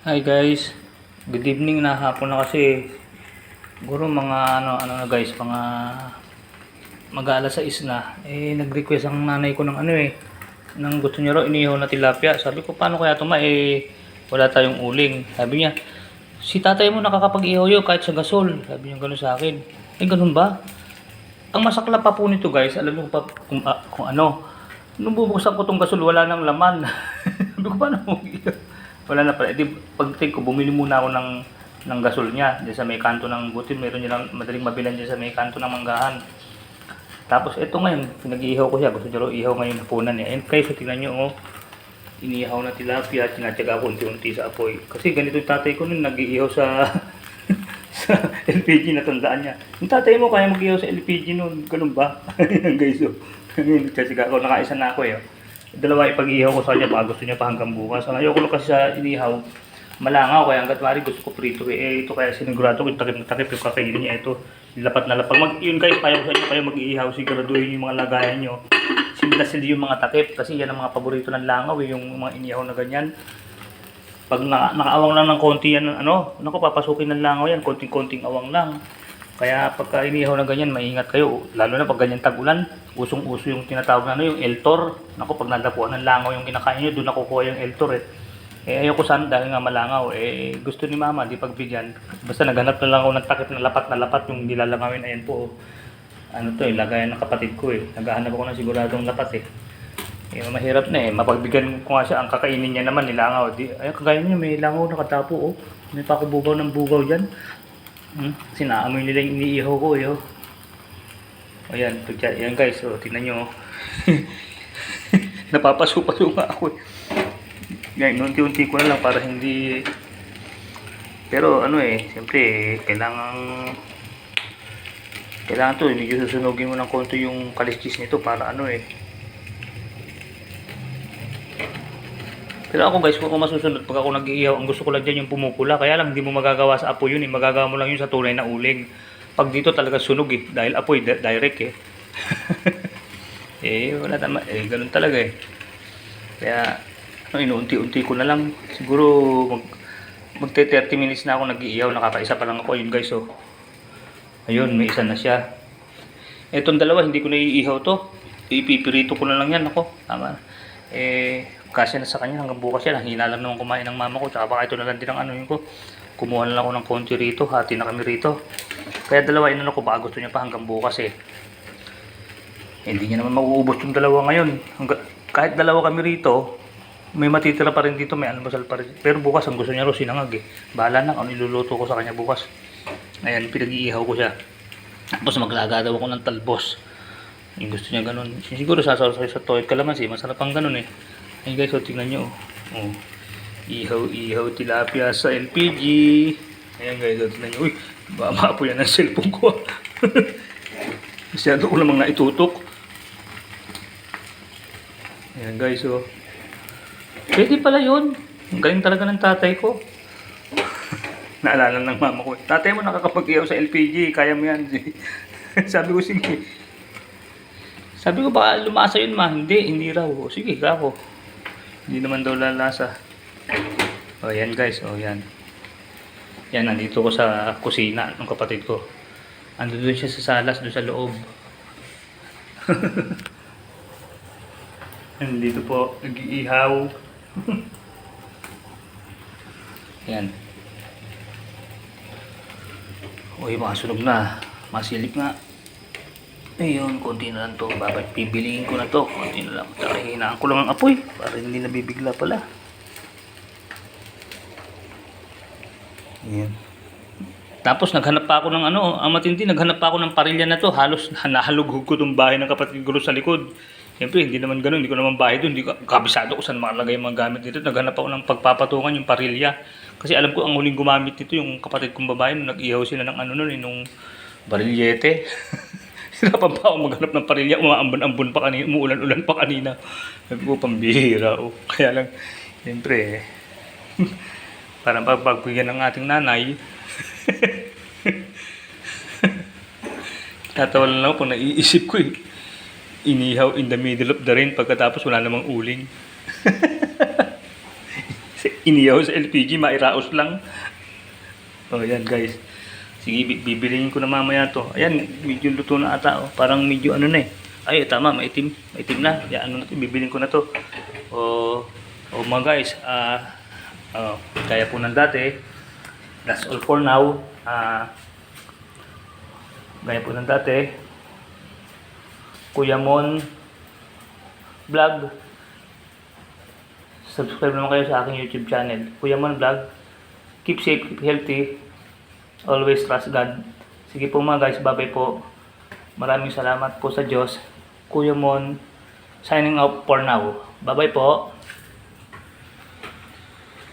Hi guys, good evening na, hapon na kasi. Siguro mga ano na guys, mga mag-aalas 6 na. Nag-request ang nanay ko ng ng gusto niya raw inihaw na tilapia. Sabi ko, paano kaya tuma, wala tayong uling. Sabi niya, si tatay mo nakakapag-ihaw yun kahit sa gasol. Sabi niya gano'n sa akin. Ganun ba? Ang masakla pa po nito guys, alam niyo pa kung ano. Nung bubuksan ko tong gasol, wala nang laman. Sabi ko, paano mo wala na pala. Pagdating ko, bumili muna ako ng gasol niya. Diyan sa may kanto ng buti, meron niya lang madaling mabilan diyan sa may kanto ng manggahan. Tapos ito ngayon, pinag-iihaw ko siya. Gusto niya raw ihaw ngayon hapunan niya. And guys, tingnan niyo, inihaw na tilapia, tinatyaga ko unti-unti sa apoy. Kasi ganito yung tatay ko nun, nag-iihaw sa sa LPG, na tandaan niya. Yung tatay mo kaya mag-ihaw sa LPG nun, ganun ba? Guys, nagtsatsaga ako, nakaisa na ako Dalawa ipag-ihaw ko sa kanya, baka gusto niya pa hanggang bukas. Ang ayoko lang kasi sa inihaw, malangaw, kaya hanggat mari gusto ko prito. Ito kaya sinigurado ko, takip-takip yung kakainin niya. Ito, lapat na lapag. Yun guys, kaya ko sa inyo, kayo mag-iihaw, siguraduhin yung mga lagayan nyo. Sila yung mga takip, kasi yan ang mga paborito ng langaw, yung mga inihaw na ganyan. Pag nakaawang lang ng konti yan, naku, papasukin ng langaw yan, konting-konting awang lang. Kaya pagka inihaw na ganyan, maingat kayo. Lalo na pag ganyan tag-ulan, usong-uso yung tinatawag na yung Eltor. Naku, pag nadapuan ng langaw yung kinakain nyo, doon nakukuha yung Eltor ayoko sana dahil nga malangaw. Gusto ni mama, di pagbigyan. Basta naghanap na lang ako ng takip na lapat yung nilalangawin. Ayan po. Lagayan ng kapatid ko Naghahanap ako ng siguradong lapat mahirap na mapagbigyan ko nga siya. Ang kakainin niya naman nilangaw. Kagaya niya, may langaw nakatapo May pakubugaw ng bugaw dyan. Sinaamoy nila yung iniihaw ko Ayan guys, tingnan nyo napapasupa-so nga ako Yan, unti-unti ko na lang para hindi. Pero siyempre kailangan to, medyo susunugin mo ng konti yung kaliskis nito para Pero ako guys, kung masusunod pag ako nag-iihaw, ang gusto ko lang dyan yung pumupula. Kaya lang hindi mo magagawa sa apoy yun magagawa mo lang yun sa tunay na uling. Pag dito talaga sunog dahil apoy direct wala tama, ganun talaga Kaya inuunti-unti ko na lang. Siguro magte 30 minutes na ako nag-iihaw, nakakaisa pa lang ako. Ayun guys ayun, may isa na siya. Etong dalawa hindi ko na iihaw to, ipipirito ko na lang yan. Ako tama kasi na sa kanya hanggang bukas yan. Hina lang naman kumain ng mama ko, tsaka baka ito na lang din ang yun ko. Kumuha na lang ako ng konti rito, hati na kami rito. Kaya dalawa ko, baka gusto niya pa hanggang bukas hindi niya naman mauubos yung dalawa ngayon. Kahit dalawa kami rito, may matitira pa rin dito, may almusal pa rin. Pero bukas ang gusto niya ro sinangag Bahala na kung iluluto ko sa kanya bukas. Ayan, pinag-iihaw ko siya. Tapos maglaga daw ako ng talbos. Yung gusto niya ganun. Siguro sasawsaw sa toyo kalamansi, masarap ang ganun Ayun guys, tingnan nyo ihaw tilapia sa LPG. Ayan guys, tingnan nyo. Uy, baba po yan ang cellphone ko masyado ko namang naitutok. Ayan guys pwede pala yun. Ang galing talaga ng tatay ko. Naalala ng mama ko, tatay mo nakakapag-ihaw sa LPG, kaya mo yan sabi ko, sige. Sabi ko, baka lumasa yun hindi raw. Sige, kako. Hindi naman daw lalasa. Yan guys, yan. Yan, nandito ko sa kusina ng kapatid ko. Ando doon siya sa salas, doon sa loob. Nandito po, nag-iihaw. Yan. Uy, makasunog na. Masilip nga. Ayun, konti na lang to. Pipiliin ko na to. Konti na lang. Hinaan ko lang ang apoy para hindi nabibigla pala. Ayan. Tapos naghanap pa ako ng ang matindi, naghanap pa ako ng parilya na to. Halos nahalughog ko itong bahay ng kapatid ko sa likod. Siyempre, hindi naman ganun. Hindi ko naman bahay doon. Hindi ko kabisado ko saan makalagay yung mga gamit dito. Naghanap ako ng pagpapatungan yung parilya. Kasi alam ko, ang huling gumamit nito yung kapatid kong babae. Nung nag-ihaw sila ng nung barilyete. Hirapan pa ako maghanap ng parilya. Umaambon-ambon pa kanina. Umuulan-ulan pa kanina. Sabi ko, pambihira. Kaya lang, siyempre, parang pagbigyan ng ating nanay. Tatawa lang ako kung naiisip ko inihaw in the middle of the rain pagkatapos wala namang uling. iniyaw sa LPG, mairaos lang. Oh, yan guys. Sige, bibiliin ko na mamaya to. Ayan, medyo luto na ata. Oh. Parang medyo ano na eh. Ay, tama, maitim. Maitim na. Yan, ano na to, bibiliin ko na to. Oh mga guys, kaya po ng dati. That's all for now. Gaya po ng dati. Kuya Mon Vlog. Subscribe naman kayo sa aking YouTube channel. Kuya Mon Vlog. Keep safe, keep healthy. Always trust God. Sige po mga guys, bye-bye po. Maraming salamat po sa Diyos. Kuya Mon, signing out for now. Bye-bye po.